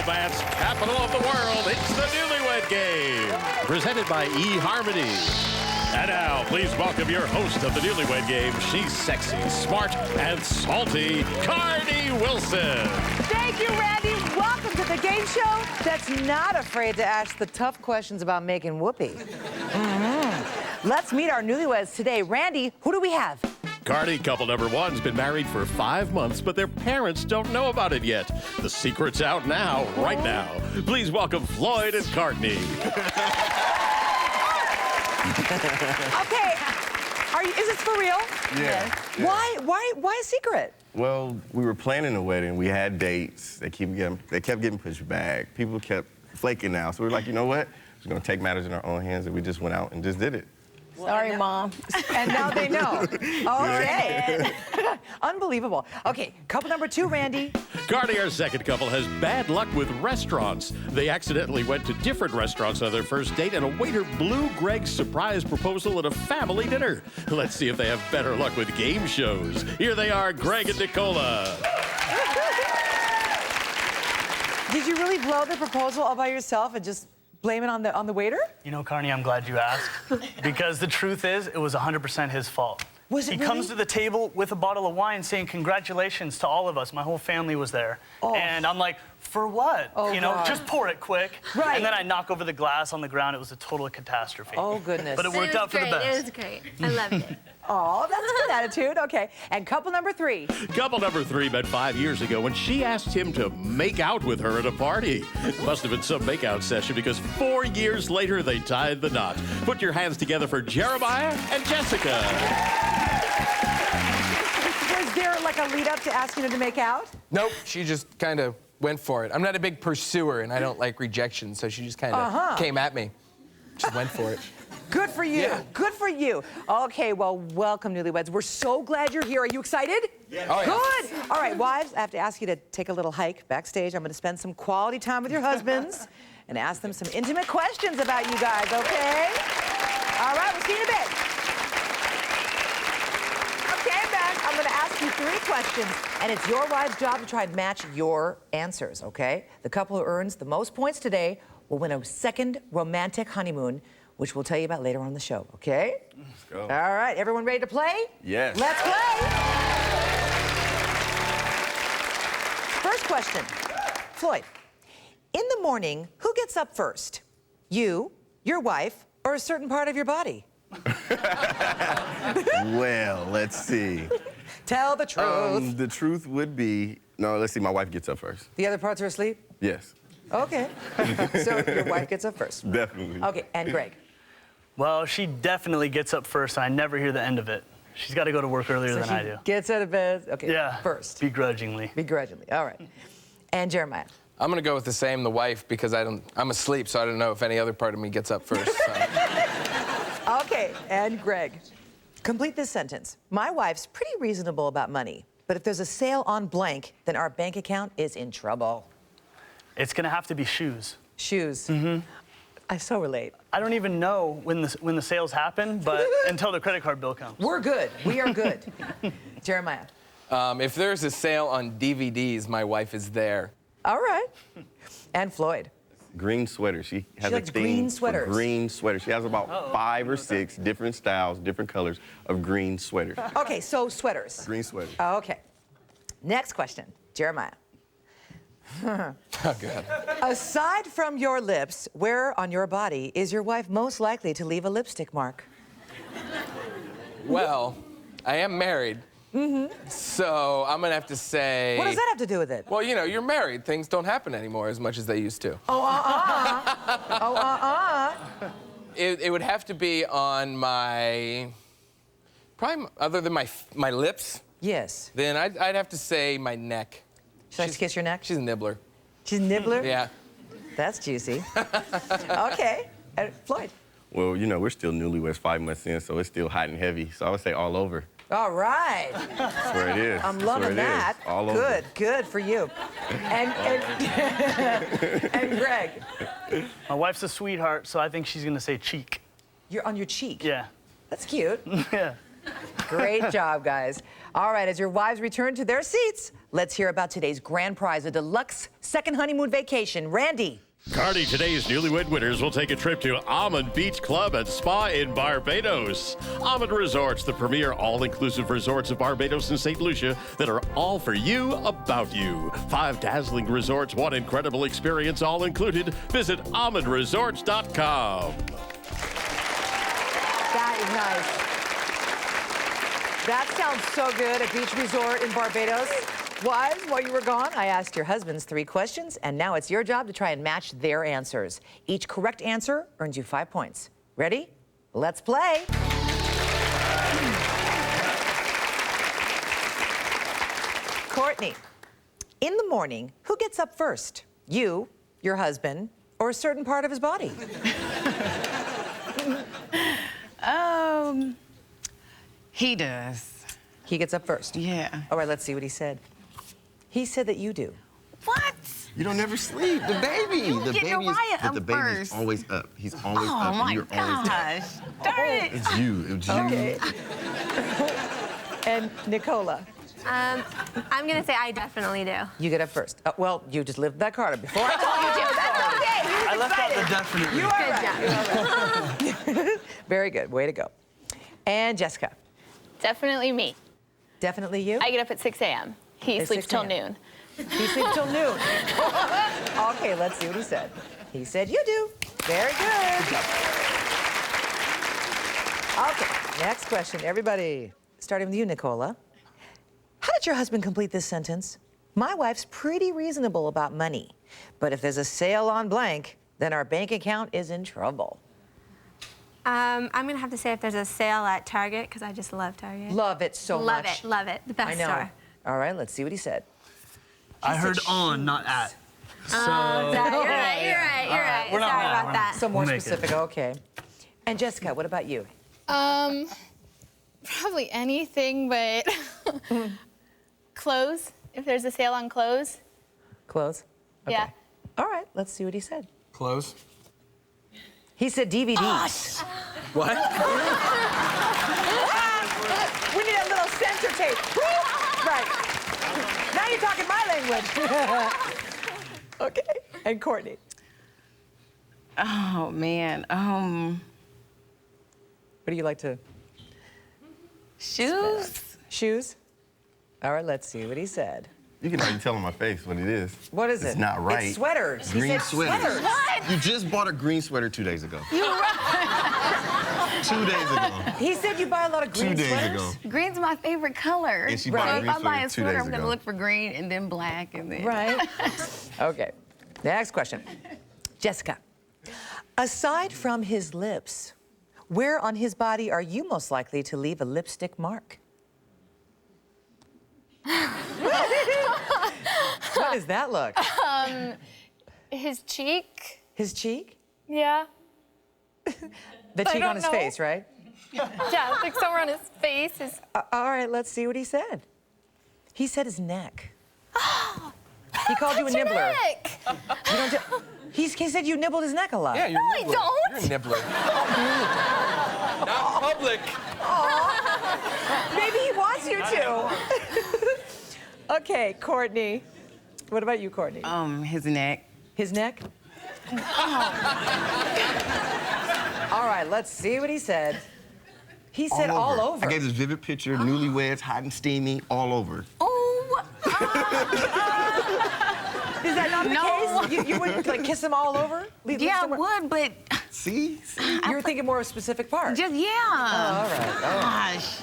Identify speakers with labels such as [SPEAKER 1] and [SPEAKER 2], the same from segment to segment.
[SPEAKER 1] romance capital of the world. It's the Newlywed Game, presented by eHarmony. And now, please welcome your host of the Newlywed Game. She's sexy, smart, and salty, Cardi Wilson.
[SPEAKER 2] Thank you, Randy. Welcome to the game show that's not afraid to ask the tough questions about making whoopee. Let's meet our newlyweds today. Randy, who do we have?
[SPEAKER 1] Cardi, couple number one's been married for 5 months, but their parents don't know about it yet. The secret's out now, right now. Please welcome Floyd and Courtney.
[SPEAKER 2] Okay, is this for real?
[SPEAKER 3] Yeah.
[SPEAKER 2] Why a secret?
[SPEAKER 3] Well, we were planning a wedding. We had dates. They kept getting pushed back. People kept flaking out. So we were like, you know what? We're going to take matters in our own hands, and we just went out and just did it.
[SPEAKER 4] Sorry, Mom.
[SPEAKER 2] And now they know. Okay. Unbelievable. Okay, couple number two, Randy.
[SPEAKER 1] Cardi, our second couple, has bad luck with restaurants. They accidentally went to different restaurants on their first date, and a waiter blew Greg's surprise proposal at a family dinner. Let's see if they have better luck with game shows. Here they are, Greg and Nicola.
[SPEAKER 2] Did you really blow the proposal all by yourself and just blame it on the waiter?
[SPEAKER 5] You know, Carney, I'm glad you asked. Because the truth is, it was 100% his fault.
[SPEAKER 2] Was it
[SPEAKER 5] He
[SPEAKER 2] really?
[SPEAKER 5] comes to the table with a bottle of wine saying congratulations to all of us. My whole family was there.
[SPEAKER 2] Oh.
[SPEAKER 5] And I'm like, for what?
[SPEAKER 2] Oh,
[SPEAKER 5] you know,
[SPEAKER 2] God.
[SPEAKER 5] Just pour it quick.
[SPEAKER 2] Right.
[SPEAKER 5] And then I knock over the glass on the ground. It was a total catastrophe.
[SPEAKER 2] Oh, goodness.
[SPEAKER 5] But it worked out for the best.
[SPEAKER 4] It was great. I loved it.
[SPEAKER 2] Oh, that's a good attitude. Okay. And couple number three.
[SPEAKER 1] Couple number three met 5 years ago when she asked him to make out with her at a party. It must have been some makeout session because 4 years later they tied the knot. Put your hands together for Jeremiah and Jessica.
[SPEAKER 2] Was there like a lead up to asking her to make out?
[SPEAKER 6] Nope, she just kind of went for it. I'm not a big pursuer, and I don't like rejection, so she just kind of came at me. Just went for it.
[SPEAKER 2] Good for you.
[SPEAKER 6] Yeah.
[SPEAKER 2] Good for you. Okay, well, welcome, newlyweds. We're so glad you're here. Are you excited?
[SPEAKER 6] Yes. Oh, yeah.
[SPEAKER 2] Good. All right, wives, I have to ask you to take a little hike backstage. I'm going to spend some quality time with your husbands and ask them some intimate questions about you guys, okay? All right, we'll see you in a bit. Okay, I'm back. I'm going to ask you 3 questions, and it's your wife's job to try and match your answers, okay? The couple who earns the most points today will win a second romantic honeymoon, which we'll tell you about later on in the show, okay?
[SPEAKER 3] Let's go.
[SPEAKER 2] All right, everyone ready to play?
[SPEAKER 3] Yes.
[SPEAKER 2] Let's play! First question. Floyd, in the morning, who gets up first? You, your wife, or a certain part of your body?
[SPEAKER 3] Well, let's see.
[SPEAKER 2] Tell the truth.
[SPEAKER 3] The truth would be, no, let's see, my wife gets up first.
[SPEAKER 2] The other parts are asleep?
[SPEAKER 3] Yes,
[SPEAKER 2] Okay. So your wife gets up first.
[SPEAKER 3] definitely.
[SPEAKER 2] Okay, and Greg?
[SPEAKER 5] Well, she definitely gets up first, and I never hear the end of it. She's got to go to work earlier than I do.
[SPEAKER 2] Gets out of bed, okay,
[SPEAKER 5] Yeah.
[SPEAKER 2] first.
[SPEAKER 5] Begrudgingly.
[SPEAKER 2] Begrudgingly, all right. And Jeremiah?
[SPEAKER 6] I'm gonna go with the same, the wife, because I'm asleep, so I don't know if any other part of me gets up first. So.
[SPEAKER 2] Okay, and Greg. Complete this sentence. My wife's pretty reasonable about money, but if there's a sale on blank, then our bank account is in trouble.
[SPEAKER 5] It's going to have to be shoes.
[SPEAKER 2] Shoes. I so relate.
[SPEAKER 5] I don't even know when the sales happen, but until the credit card bill comes.
[SPEAKER 2] We're good. We are good. Jeremiah.
[SPEAKER 6] If there's a sale on DVDs, my wife is there.
[SPEAKER 2] All right. And Floyd.
[SPEAKER 3] Green sweater. She has
[SPEAKER 2] likes
[SPEAKER 3] a thing
[SPEAKER 2] green
[SPEAKER 3] for
[SPEAKER 2] sweaters.
[SPEAKER 3] green sweaters. She has about 5 or 6 different styles, different colors of green sweaters.
[SPEAKER 2] Okay, so sweaters.
[SPEAKER 3] Green sweaters.
[SPEAKER 2] Okay. Next question. Jeremiah.
[SPEAKER 6] Oh, God.
[SPEAKER 2] Aside from your lips, where on your body is your wife most likely to leave a lipstick mark?
[SPEAKER 6] Well, I am married, so I'm gonna have to say...
[SPEAKER 2] What does that have to do with it?
[SPEAKER 6] Well, you know, you're married. Things don't happen anymore as much as they used to. It would have to be on my... Probably, other than my lips,
[SPEAKER 2] Yes.
[SPEAKER 6] then I'd have to say my neck.
[SPEAKER 2] She likes to kiss your neck?
[SPEAKER 6] She's a nibbler.
[SPEAKER 2] She's a nibbler?
[SPEAKER 6] Yeah.
[SPEAKER 2] That's juicy. Okay. And Floyd.
[SPEAKER 3] Well, you know, we're still newlyweds 5 months in, so it's still hot and heavy. So I would say all over.
[SPEAKER 2] All right.
[SPEAKER 3] That's where it is.
[SPEAKER 2] I'm
[SPEAKER 3] That's
[SPEAKER 2] loving
[SPEAKER 3] where it is.
[SPEAKER 2] that.
[SPEAKER 3] All
[SPEAKER 2] Good,
[SPEAKER 3] over.
[SPEAKER 2] good for you. And and Greg,
[SPEAKER 5] My wife's a sweetheart, so I think she's going to say cheek.
[SPEAKER 2] you're on your cheek.
[SPEAKER 5] Yeah.
[SPEAKER 2] That's cute.
[SPEAKER 5] Yeah.
[SPEAKER 2] Great job, guys. All right, as your wives return to their seats, let's hear about today's grand prize, a deluxe second honeymoon vacation. Randy.
[SPEAKER 1] Cardi, today's Newlywed winners will take a trip to Almond Beach Club and Spa in Barbados. Almond Resorts, the premier all-inclusive resorts of Barbados and St. Lucia that are all for you, about you. 5 dazzling resorts, 1 incredible experience, all included. Visit almondresorts.com.
[SPEAKER 2] That is nice. That sounds so good, a beach resort in Barbados. Wives, while you were gone, I asked your husbands 3 questions, and now it's your job to try and match their answers. Each correct answer earns you 5 points. Ready? Let's play. Courtney, in the morning, who gets up first? You, your husband, or a certain part of his body?
[SPEAKER 7] He does.
[SPEAKER 2] He gets up first.
[SPEAKER 7] Yeah.
[SPEAKER 2] All right, let's see what he said. He said that you do.
[SPEAKER 7] What?
[SPEAKER 3] You don't never sleep. The baby.
[SPEAKER 7] You
[SPEAKER 3] The
[SPEAKER 7] get
[SPEAKER 3] baby
[SPEAKER 7] Uriah
[SPEAKER 3] but the
[SPEAKER 7] up
[SPEAKER 3] baby's
[SPEAKER 7] first.
[SPEAKER 3] always up. He's always up.
[SPEAKER 7] Oh
[SPEAKER 3] And
[SPEAKER 7] my
[SPEAKER 3] you're always up.
[SPEAKER 7] gosh. Darn it.
[SPEAKER 3] It's you. It's you.
[SPEAKER 2] Okay. And Nicola,
[SPEAKER 4] I'm gonna say I definitely do.
[SPEAKER 2] you get up first. Well, you just lived that card before I told you to. That's okay. You
[SPEAKER 5] I
[SPEAKER 2] was
[SPEAKER 5] left out the
[SPEAKER 2] excited.
[SPEAKER 5] definitely.
[SPEAKER 2] You are right. You are right. Very good. Way to go. And Jessica,
[SPEAKER 8] Definitely me.
[SPEAKER 2] definitely you?
[SPEAKER 8] I get up at 6 a.m. He
[SPEAKER 2] At
[SPEAKER 8] sleeps
[SPEAKER 2] 6
[SPEAKER 8] till
[SPEAKER 2] a.m.
[SPEAKER 8] noon.
[SPEAKER 2] He sleeps till noon. Okay, let's see what he said. He said you do. Very good. Okay, next question, everybody. Starting with you, Nicola. How did your husband complete this sentence? My wife's pretty reasonable about money, but if there's a sale on blank, then our bank account is in trouble.
[SPEAKER 4] I'm gonna have to say if there's a sale at Target, because I just love Target.
[SPEAKER 2] Love it so
[SPEAKER 4] Love
[SPEAKER 2] much.
[SPEAKER 4] it, love it. The best
[SPEAKER 2] I know.
[SPEAKER 4] store.
[SPEAKER 2] All right, let's see what he said.
[SPEAKER 5] I heard on, not at. So.
[SPEAKER 4] You're right, you're right.
[SPEAKER 5] We're not
[SPEAKER 4] Sorry
[SPEAKER 5] mad,
[SPEAKER 4] about
[SPEAKER 5] we're
[SPEAKER 4] that.
[SPEAKER 2] So more
[SPEAKER 5] We'll make it.
[SPEAKER 2] specific, okay. And Jessica, what about you?
[SPEAKER 8] Probably anything but clothes. If there's a sale on clothes.
[SPEAKER 2] Clothes?
[SPEAKER 8] Yeah.
[SPEAKER 2] All right, let's see what he said.
[SPEAKER 6] Close.
[SPEAKER 2] He said DVDs.
[SPEAKER 6] What?
[SPEAKER 2] We need a little censor tape. Right. Now you're talking my language. Okay. And Courtney.
[SPEAKER 7] Oh man.
[SPEAKER 2] What do you like to?
[SPEAKER 7] Shoes.
[SPEAKER 2] Shoes? All right, let's see what he said.
[SPEAKER 3] You can already tell on my face what it is.
[SPEAKER 2] What is it?
[SPEAKER 3] It's not right.
[SPEAKER 2] It's sweaters. He
[SPEAKER 3] Green
[SPEAKER 2] said
[SPEAKER 3] sweaters.
[SPEAKER 2] sweaters.
[SPEAKER 7] What?
[SPEAKER 3] You just bought a green sweater 2 days ago. 2 days ago.
[SPEAKER 2] He said you buy a lot of green
[SPEAKER 3] 2 days
[SPEAKER 2] sweaters?
[SPEAKER 3] ago.
[SPEAKER 7] Green's my favorite color.
[SPEAKER 3] And she
[SPEAKER 7] So
[SPEAKER 3] bought a
[SPEAKER 7] if
[SPEAKER 3] green
[SPEAKER 7] I buy a
[SPEAKER 3] sweater 2
[SPEAKER 7] sweater,
[SPEAKER 3] days
[SPEAKER 7] I'm gonna
[SPEAKER 3] ago.
[SPEAKER 7] look for green and then black and then.
[SPEAKER 2] Right. Okay. Next question. Jessica, aside from his lips, where on his body are you most likely to leave a lipstick mark? How does that look?
[SPEAKER 8] His cheek.
[SPEAKER 2] His cheek?
[SPEAKER 8] Yeah.
[SPEAKER 2] The cheek
[SPEAKER 8] don't
[SPEAKER 2] on his
[SPEAKER 8] know.
[SPEAKER 2] face, right?
[SPEAKER 8] Yeah, like somewhere on his face.
[SPEAKER 2] All right, let's see what he said. He said his neck. He called you a nibbler.
[SPEAKER 8] Neck.
[SPEAKER 2] You don't he said you nibbled his neck a lot.
[SPEAKER 6] Yeah, you're
[SPEAKER 8] I
[SPEAKER 6] a nibbler.
[SPEAKER 8] don't.
[SPEAKER 6] You're a nibbler. Not public.
[SPEAKER 2] Maybe he wants you to. Okay, Courtney. What about you, Courtney?
[SPEAKER 7] His neck.
[SPEAKER 2] His neck? All right, let's see what he said. He said all over.
[SPEAKER 3] I gave this vivid picture, newlyweds, hot and steamy, all over.
[SPEAKER 7] Oh.
[SPEAKER 2] Is that not the case? You wouldn't like kiss him all over? Leave
[SPEAKER 7] Yeah, I
[SPEAKER 2] somewhere-
[SPEAKER 7] would, but
[SPEAKER 3] See?
[SPEAKER 2] You were thinking more of a specific part.
[SPEAKER 7] just yeah.
[SPEAKER 2] All right.
[SPEAKER 7] Gosh.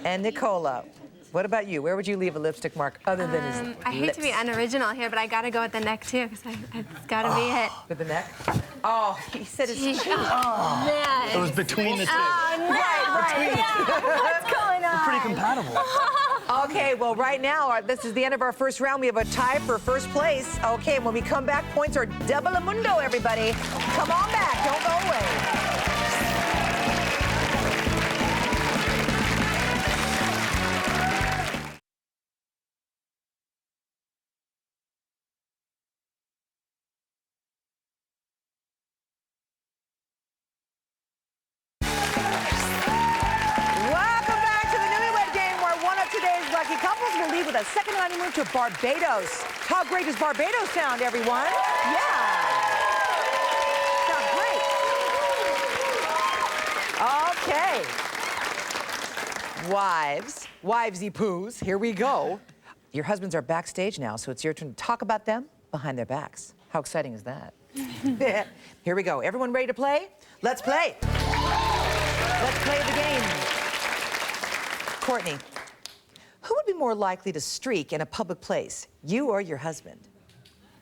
[SPEAKER 2] And Nicola, what about you? Where would you leave a lipstick mark other than his
[SPEAKER 4] I hate to be
[SPEAKER 2] lips?
[SPEAKER 4] unoriginal here, but I gotta go with the neck too, because it's gotta be it.
[SPEAKER 2] With the neck? Oh, he said his cheek.
[SPEAKER 4] Man.
[SPEAKER 5] It was between the two.
[SPEAKER 2] Right.
[SPEAKER 4] What's going on?
[SPEAKER 5] Pretty compatible.
[SPEAKER 2] Okay, well, right now, this is the end of our first round. We have a tie for first place. Okay, when we come back, points are double a mundo, everybody. Come on back. Don't go away. Welcome a second honeymoon to Barbados. How great does Barbados sound, everyone? Yeah. Sounds great. Okay. Wivesy poos, here we go. Your husbands are backstage now, so it's your turn to talk about them behind their backs. How exciting is that? Here we go. Everyone ready to play? Let's play. Let's play the game. Courtney, who would be more likely to streak in a public place, you or your husband?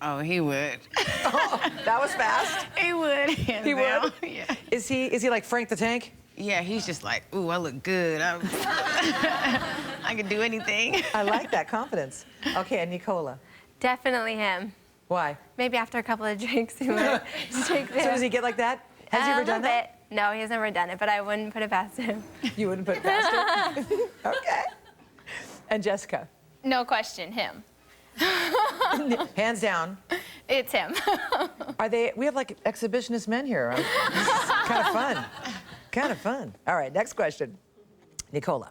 [SPEAKER 7] Oh, he would.
[SPEAKER 2] Oh, that was fast.
[SPEAKER 7] He would.
[SPEAKER 2] He would?
[SPEAKER 7] Yeah.
[SPEAKER 2] Is he like Frank the Tank?
[SPEAKER 7] Yeah, he's just like, ooh, I look good. I can do anything.
[SPEAKER 2] I like that confidence. Okay, and Nicola,
[SPEAKER 4] Definitely him.
[SPEAKER 2] why?
[SPEAKER 4] Maybe after a couple of drinks, he might streak
[SPEAKER 2] So
[SPEAKER 4] there.
[SPEAKER 2] does he get like that? Has he ever done that?
[SPEAKER 4] No, he's never done it, but I wouldn't put it past him.
[SPEAKER 2] You wouldn't put it past him? Okay. And Jessica,
[SPEAKER 8] No question, him.
[SPEAKER 2] hands down.
[SPEAKER 8] It's him.
[SPEAKER 2] We have like exhibitionist men here. This is kind of fun. Kind of fun. All right, next question. Nicola,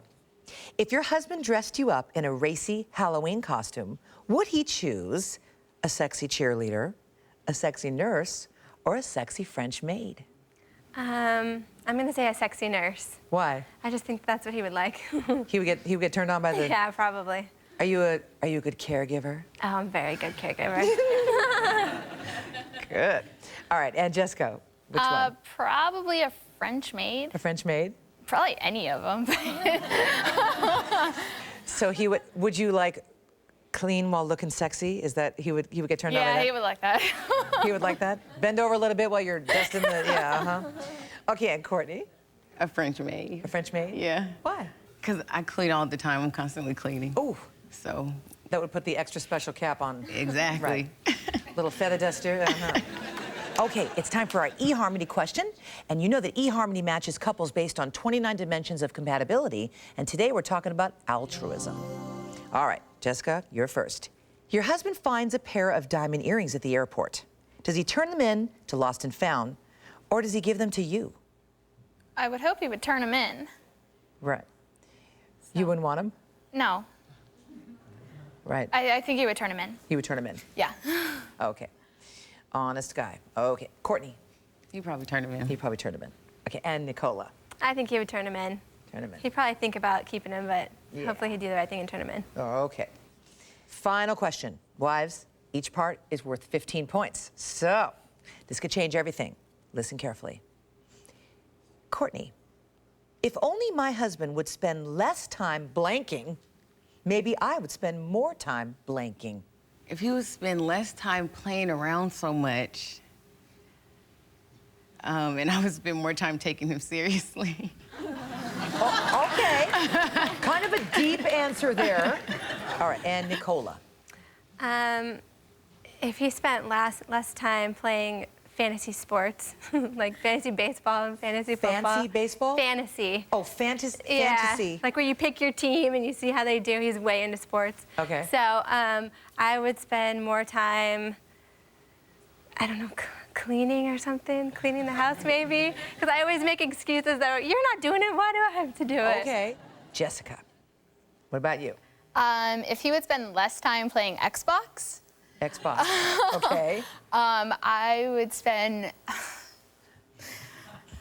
[SPEAKER 2] if your husband dressed you up in a racy Halloween costume, would he choose a sexy cheerleader, a sexy nurse, or a sexy French maid?
[SPEAKER 4] I'm gonna say a sexy nurse.
[SPEAKER 2] Why?
[SPEAKER 4] I just think that's what he would like.
[SPEAKER 2] He would get turned on by the.
[SPEAKER 4] Yeah, probably.
[SPEAKER 2] Are you a good caregiver?
[SPEAKER 4] Oh, I'm a very good caregiver.
[SPEAKER 2] Good. All right, and Jessica, which one?
[SPEAKER 8] Probably a French maid.
[SPEAKER 2] A French maid?
[SPEAKER 8] Probably any of them.
[SPEAKER 2] So would you like clean while looking sexy? Is that he would get turned on by
[SPEAKER 8] Yeah,
[SPEAKER 2] that?
[SPEAKER 8] he would like that.
[SPEAKER 2] He would like that? Bend over a little bit while you're dusting the, yeah, uh-huh. Okay, and Courtney,
[SPEAKER 7] A French maid.
[SPEAKER 2] a French maid?
[SPEAKER 7] Yeah.
[SPEAKER 2] Why?
[SPEAKER 7] Because I clean all the time. I'm constantly cleaning.
[SPEAKER 2] Oh,
[SPEAKER 7] So,
[SPEAKER 2] that would put the extra special cap on.
[SPEAKER 7] exactly.
[SPEAKER 2] Right. Little feather duster, uh-huh. Okay, it's time for our eHarmony question. And you know that eHarmony matches couples based on 29 dimensions of compatibility. And today we're talking about altruism. All right, Jessica, you're first. Your husband finds a pair of diamond earrings at the airport. Does he turn them in to Lost and Found, or does he give them to you?
[SPEAKER 8] I would hope he would turn them in.
[SPEAKER 2] Right. You wouldn't want them?
[SPEAKER 8] No,
[SPEAKER 2] Right.
[SPEAKER 8] I think he would turn them in.
[SPEAKER 2] He would turn them in.
[SPEAKER 8] Yeah.
[SPEAKER 2] Okay. Honest guy. Okay. Courtney,
[SPEAKER 7] You probably turn him in.
[SPEAKER 2] he probably turned them in. Okay, and Nicola,
[SPEAKER 4] I think he would turn him in.
[SPEAKER 2] turn them in.
[SPEAKER 4] He'd probably think about keeping him, but
[SPEAKER 2] Yeah.
[SPEAKER 4] hopefully he'd do the right thing and turn him in.
[SPEAKER 2] Okay. Final question. Wives, each part is worth 15 points. So, this could change everything. Listen carefully. Courtney, if only my husband would spend less time blanking, maybe I would spend more time blanking.
[SPEAKER 7] If he would spend less time playing around so much, and I would spend more time taking him seriously.
[SPEAKER 2] Okay. Kind of a deep answer there. All right, and Nicola.
[SPEAKER 4] If he spent less time playing fantasy sports, like fantasy baseball and fantasy football.
[SPEAKER 2] Fancy baseball?
[SPEAKER 4] Fantasy.
[SPEAKER 2] Oh, fantasy.
[SPEAKER 4] Yeah, like where you pick your team and you see how they do. He's way into sports.
[SPEAKER 2] Okay.
[SPEAKER 4] So I would spend more time, I don't know, cleaning or something, cleaning the house maybe, because I always make excuses that you're not doing it. Why do I have to do it?
[SPEAKER 2] Okay. Jessica, what about you?
[SPEAKER 8] If he would spend less time playing Xbox,
[SPEAKER 2] Xbox. Okay.
[SPEAKER 8] I would spend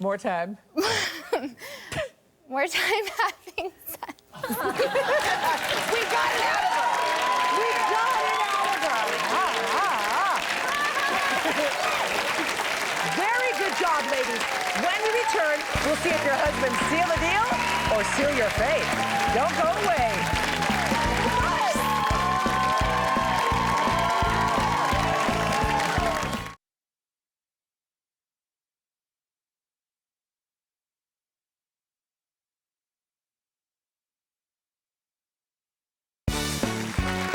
[SPEAKER 2] More time.
[SPEAKER 8] more time having sex.
[SPEAKER 2] We got it out of her. We got it out of her. Very good job, ladies. When we return, we'll see if your husband seal the deal or seal your fate. Don't go away.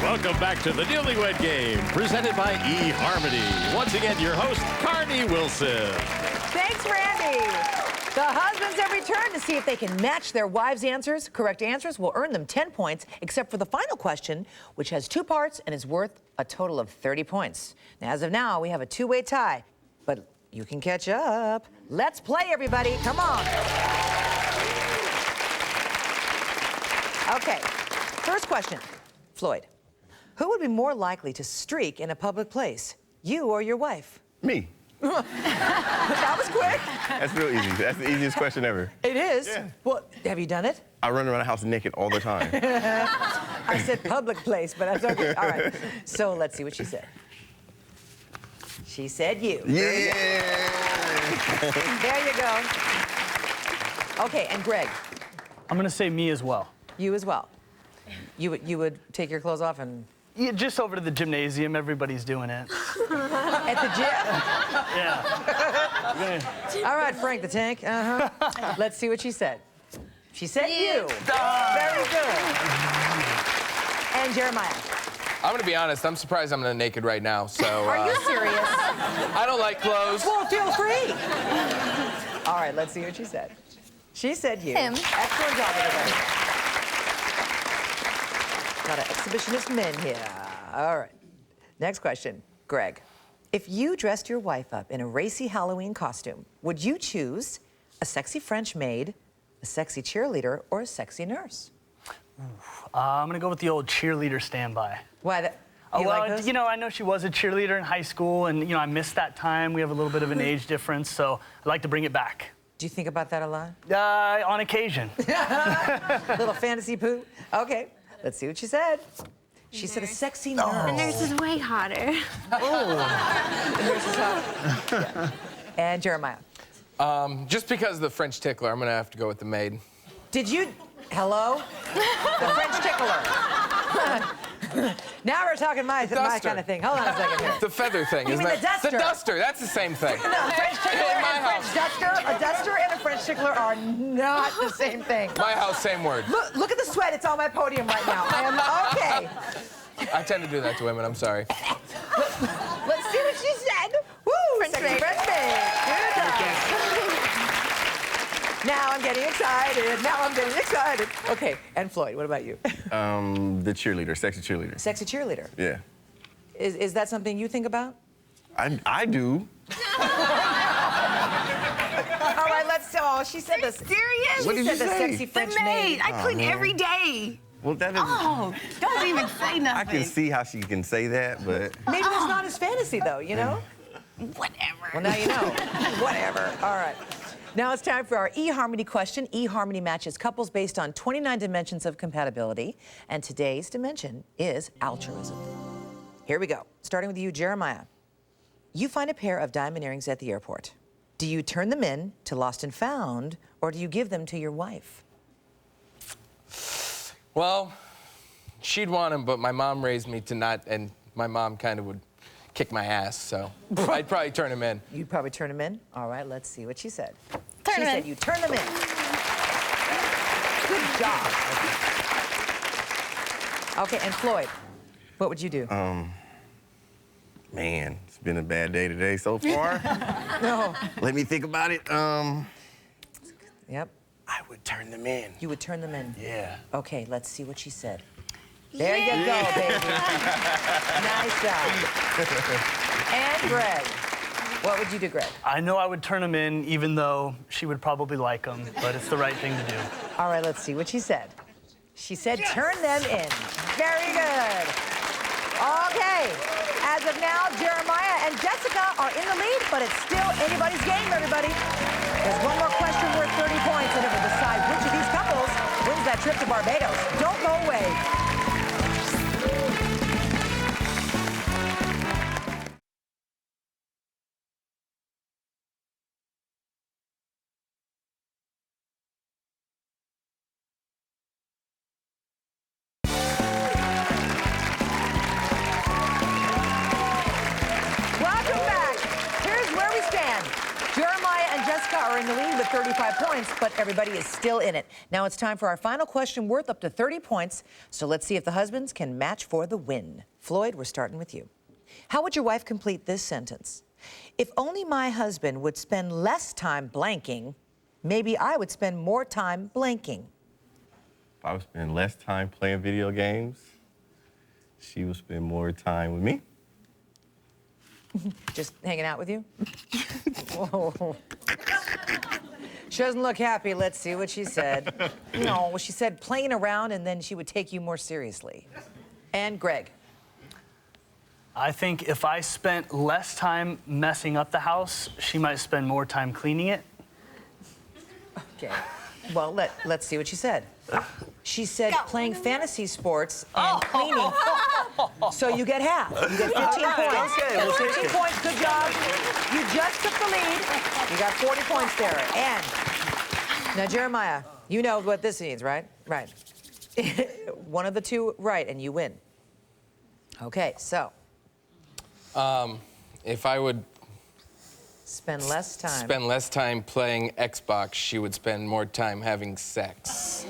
[SPEAKER 1] Welcome back to the Newlywed Game, presented by eHarmony. Once again, your host, Carney Wilson.
[SPEAKER 2] Thanks, Randy. The husbands have returned to see if they can match their wives' answers. Correct answers will earn them 10 points, except for the final question, which has 2 parts and is worth a total of 30 points. Now, as of now, we have a 2-way tie, but you can catch up. Let's play, everybody. Come on. Okay, first question. Floyd, who would be more likely to streak in a public place, you or your wife?
[SPEAKER 3] Me.
[SPEAKER 2] That was quick.
[SPEAKER 3] That's real easy. That's the easiest question ever.
[SPEAKER 2] It is?
[SPEAKER 3] Yeah.
[SPEAKER 2] Well, have you done it?
[SPEAKER 3] I run around the house naked all the time.
[SPEAKER 2] I said public place, but that's okay. All right. So let's see what she said. She said you.
[SPEAKER 3] Yeah.
[SPEAKER 2] There you go. Okay, and Greg,
[SPEAKER 5] I'm gonna say me as well.
[SPEAKER 2] you as well. You would take your clothes off and
[SPEAKER 5] Yeah, just over to the gymnasium. Everybody's doing it.
[SPEAKER 2] at the gym.
[SPEAKER 5] Yeah.
[SPEAKER 2] All right, Frank the Tank. Let's see what she said. She said you. Very good. And Jeremiah.
[SPEAKER 6] I'm gonna be honest, I'm surprised I'm not naked right now, so.
[SPEAKER 2] Are you serious?
[SPEAKER 6] I don't like clothes.
[SPEAKER 2] Well, feel free. All right, let's see what she said. She said you.
[SPEAKER 8] Him.
[SPEAKER 2] Excellent job, everybody. Got an exhibitionist men here. All right. Next question. Greg, if you dressed your wife up in a racy Halloween costume, would you choose a sexy French maid, a sexy cheerleader, or a sexy nurse?
[SPEAKER 5] I'm gonna go with the old cheerleader standby.
[SPEAKER 2] Why that?
[SPEAKER 5] Oh,
[SPEAKER 2] You
[SPEAKER 5] well,
[SPEAKER 2] like those?
[SPEAKER 5] you know, I know she was a cheerleader in high school, and you know, I missed that time. We have a little bit of an age difference, so I'd like to bring it back.
[SPEAKER 2] Do you think about that a lot?
[SPEAKER 5] On occasion.
[SPEAKER 2] Little fantasy poo? Okay, let's see what she said. She said a sexy nurse.
[SPEAKER 4] The nurse is way hotter.
[SPEAKER 2] And Jeremiah.
[SPEAKER 6] Just because of the French tickler, I'm gonna have to go with the maid.
[SPEAKER 2] Did you? Hello? The French tickler. Now we're talking my
[SPEAKER 6] duster.
[SPEAKER 2] kind of thing. Hold on a second here.
[SPEAKER 6] The feather thing,
[SPEAKER 2] You
[SPEAKER 6] isn't
[SPEAKER 2] mean
[SPEAKER 6] that?
[SPEAKER 2] the duster?
[SPEAKER 6] The duster, that's the same thing.
[SPEAKER 2] No, French tickler
[SPEAKER 6] In my
[SPEAKER 2] and French
[SPEAKER 6] house.
[SPEAKER 2] duster. A duster and a French tickler are not the same thing.
[SPEAKER 6] My house, same word.
[SPEAKER 2] Look at the sweat. It's on my podium right now. I am okay.
[SPEAKER 6] I tend to do that to women, I'm sorry.
[SPEAKER 2] Let's see what she said. Woo!
[SPEAKER 8] French
[SPEAKER 2] Sexy
[SPEAKER 8] maid.
[SPEAKER 2] French maid. Good job. Now I'm getting excited. Now I'm getting excited. Okay, and Floyd, what about you?
[SPEAKER 3] The cheerleader, sexy cheerleader.
[SPEAKER 2] Sexy cheerleader.
[SPEAKER 3] Yeah.
[SPEAKER 2] Is that something you think about?
[SPEAKER 3] I do.
[SPEAKER 2] All right, let's. Oh, she said this.
[SPEAKER 7] Serious?
[SPEAKER 3] What did
[SPEAKER 2] She
[SPEAKER 3] you
[SPEAKER 2] said the
[SPEAKER 3] say?
[SPEAKER 2] sexy
[SPEAKER 7] The
[SPEAKER 2] French
[SPEAKER 7] maid.
[SPEAKER 2] maid.
[SPEAKER 7] I clean
[SPEAKER 3] man.
[SPEAKER 7] every day.
[SPEAKER 3] Well, that is.
[SPEAKER 7] Oh, don't even say nothing.
[SPEAKER 3] I can see how she can say that, but
[SPEAKER 2] Maybe that's not his fantasy, though. You know.
[SPEAKER 7] Whatever.
[SPEAKER 2] Well, now you know. Whatever. All right. Now it's time for our eHarmony question. eHarmony matches couples based on 29 dimensions of compatibility, and today's dimension is altruism. Here we go. Starting with you, Jeremiah. You find a pair of diamond earrings at the airport. Do you turn them in to Lost and Found, or do you give them to your wife?
[SPEAKER 6] Well, she'd want them, but my mom raised me to not, and my mom kind of would kick my ass, so I'd probably turn them in.
[SPEAKER 2] You'd probably turn them in? All right, let's see what she said.
[SPEAKER 8] Turn
[SPEAKER 2] she
[SPEAKER 8] 'em
[SPEAKER 2] said
[SPEAKER 8] in.
[SPEAKER 2] you turn them in. Good job. Okay, and Floyd, what would you do?
[SPEAKER 3] man, it's been a bad day today so far.
[SPEAKER 2] No.
[SPEAKER 3] Let me think about it.
[SPEAKER 2] Yep.
[SPEAKER 3] I would turn them in.
[SPEAKER 2] You would turn them in.
[SPEAKER 3] Yeah.
[SPEAKER 2] Okay, let's see what she said. There you go, baby. Nice job. And Greg. What would you do, Greg?
[SPEAKER 5] I know I would turn them in, even though she would probably like them, but it's the right thing to do.
[SPEAKER 2] All right, let's see what she said. She said turn them in. Very good. Okay. As of now, Jeremiah and Jessica are in the lead, but it's still anybody's game, everybody. There's one more question worth 30 points, and it will decide which of these couples wins that trip to Barbados. Don't go away. Welcome back. Here's where we stand. Jeremiah and Jessica are in the lead with 35 points, but everybody is still in it. Now it's time for our final question worth up to 30 points. So let's see if the husbands can match for the win. Floyd, we're starting with you. How would your wife complete this sentence? If only my husband would spend less time blanking, maybe I would spend more time blanking.
[SPEAKER 3] If I would spend less time playing video games, she would spend more time with me.
[SPEAKER 2] Just hanging out with you? Whoa. She doesn't look happy. Let's see what she said. No, she said playing around and then she would take you more seriously. And Greg.
[SPEAKER 5] I think if I spent less time messing up the house, she might spend more time cleaning it.
[SPEAKER 2] Okay. Well, let's see what she said. She said playing fantasy sports and cleaning. So you get half. You get 15 points.
[SPEAKER 3] Okay, we'll take
[SPEAKER 2] 15
[SPEAKER 3] it.
[SPEAKER 2] points, good job. You just took the lead. You got 40 points there. And now, Jeremiah, you know what this means, right? Right. One of the two right, and you win. Okay, so.
[SPEAKER 6] If I would
[SPEAKER 2] Spend less time.
[SPEAKER 6] spend less time playing Xbox, she would spend more time having sex.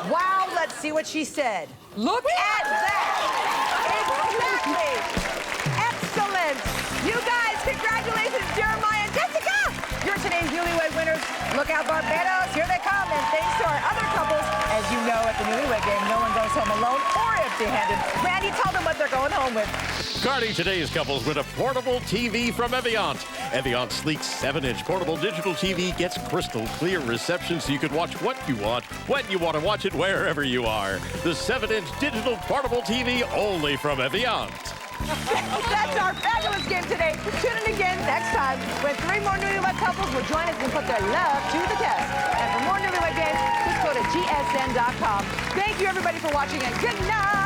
[SPEAKER 2] Wow, let's see what she said. Look at that! Exactly! Excellent! You guys, congratulations, Jeremiah and Jessica! You're today's Newlywed winners. Look out, Barbados, here they come. And thanks to our other couples, as you know, at the Newlywed Game, no one goes home alone or empty-handed. Randy, tell them what they're going home with.
[SPEAKER 1] Cardi, today's couples win a portable TV from Eviant. Eviant's sleek 7-inch portable digital TV gets crystal clear reception so you can watch what you want, when you want to watch it, wherever you are. The 7-inch digital portable TV only from Eviant.
[SPEAKER 2] That's our fabulous game today. Tune in again next time when 3 more Newlywed couples will join us and put their love to the test. And for more Newlywed Games, just go to gsn.com. Thank you, everybody, for watching, and good night.